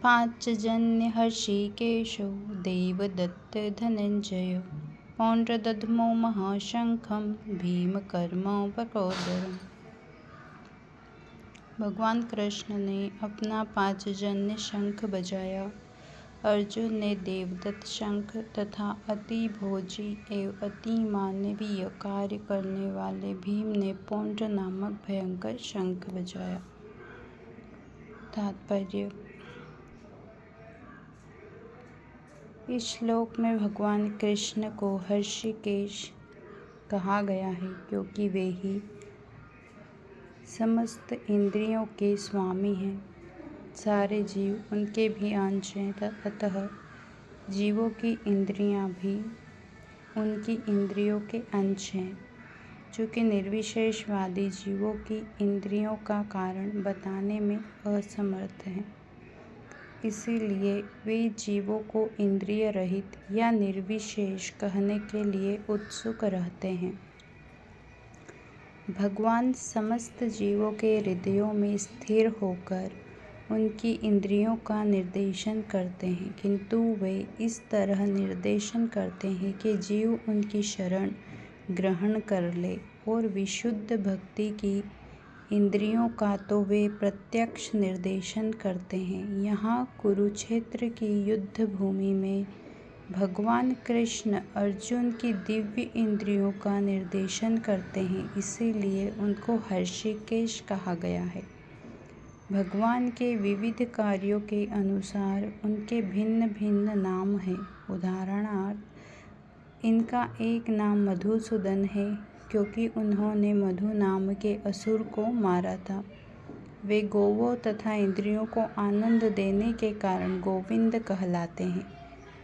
पांचजन्य हर्षिकेशो देवदत्त धनंजय पौंड्रदध्मो महाशंखं भीमकर्मो वक्रोदरम्। भगवान कृष्ण ने अपना पांचजन्य शंख बजाया। अर्जुन ने देवदत्त शंख तथा अति भोजी एवं अति मानवीय कार्य करने वाले भीम ने पौंड्र नामक भयंकर शंख बजाया। तात्पर्य: इस श्लोक में भगवान कृष्ण को हर्षिकेश कहा गया है क्योंकि वे ही समस्त इंद्रियों के स्वामी हैं। सारे जीव उनके भी अंश हैं, अतः जीवों की इंद्रियां भी उनकी इंद्रियों के अंश हैं। चूँकि निर्विशेषवादी जीवों की इंद्रियों का कारण बताने में असमर्थ हैं, इसीलिए वे जीवों को इंद्रिय रहित या निर्विशेष कहने के लिए उत्सुक रहते हैं। भगवान समस्त जीवों के हृदयों में स्थिर होकर उनकी इंद्रियों का निर्देशन करते हैं, किंतु वे इस तरह निर्देशन करते हैं कि जीव उनकी शरण ग्रहण कर ले। और विशुद्ध भक्ति की इंद्रियों का तो वे प्रत्यक्ष निर्देशन करते हैं। यहाँ कुरुक्षेत्र की युद्ध भूमि में भगवान कृष्ण अर्जुन की दिव्य इंद्रियों का निर्देशन करते हैं, इसीलिए उनको हर्षिकेश कहा गया है। भगवान के विविध कार्यों के अनुसार उनके भिन्न भिन्न नाम हैं। उदाहरणार्थ, इनका एक नाम मधुसूदन है क्योंकि उन्होंने मधु नाम के असुर को मारा था। वे गौओं तथा इंद्रियों को आनंद देने के कारण गोविंद कहलाते हैं।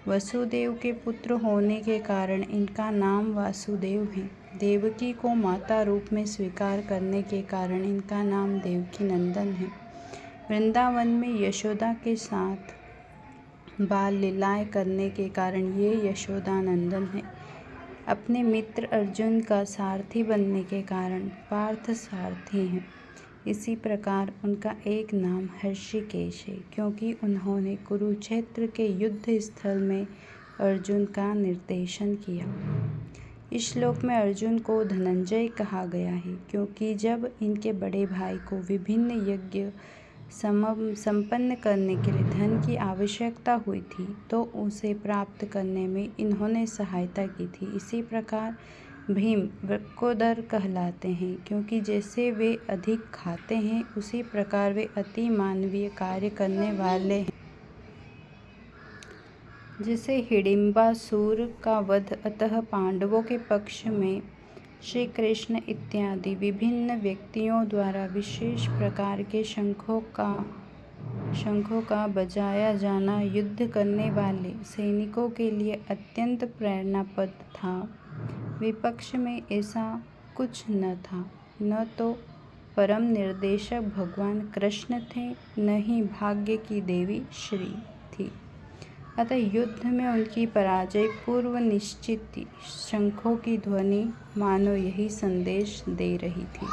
वसुदेव के पुत्र होने के कारण इनका नाम वासुदेव है। देवकी को माता रूप में स्वीकार करने के कारण इनका नाम देवकी नंदन है। वृंदावन में यशोदा के साथ बाल लीलाएं करने के कारण ये यशोदा नंदन है। अपने मित्र अर्जुन का सारथी बनने के कारण पार्थ सारथी हैं। इसी प्रकार उनका एक नाम हर्षिकेश है क्योंकि उन्होंने कुरुक्षेत्र के युद्ध स्थल में अर्जुन का निर्देशन किया। इस श्लोक में अर्जुन को धनंजय कहा गया है क्योंकि जब इनके बड़े भाई को विभिन्न यज्ञ संपन्न करने के लिए धन की आवश्यकता हुई थी तो उसे प्राप्त करने में इन्होंने सहायता की थी। इसी प्रकार भीम वक्रोदर कहलाते हैं क्योंकि जैसे वे अधिक खाते हैं उसी प्रकार वे अति मानवीय कार्य करने वाले हैं। जैसे हिडिंबासुर का वध, अतः पांडवों के पक्ष में श्री कृष्ण इत्यादि विभिन्न व्यक्तियों द्वारा विशेष प्रकार के शंखों का बजाया जाना युद्ध करने वाले सैनिकों के लिए अत्यंत प्रेरणाप्रद था। विपक्ष में ऐसा कुछ न था। न तो परम निर्देशक भगवान कृष्ण थे, न ही भाग्य की देवी श्री थी। अतः युद्ध में उनकी पराजय पूर्व निश्चित थी। शंखों की ध्वनि मानो यही संदेश दे रही थी।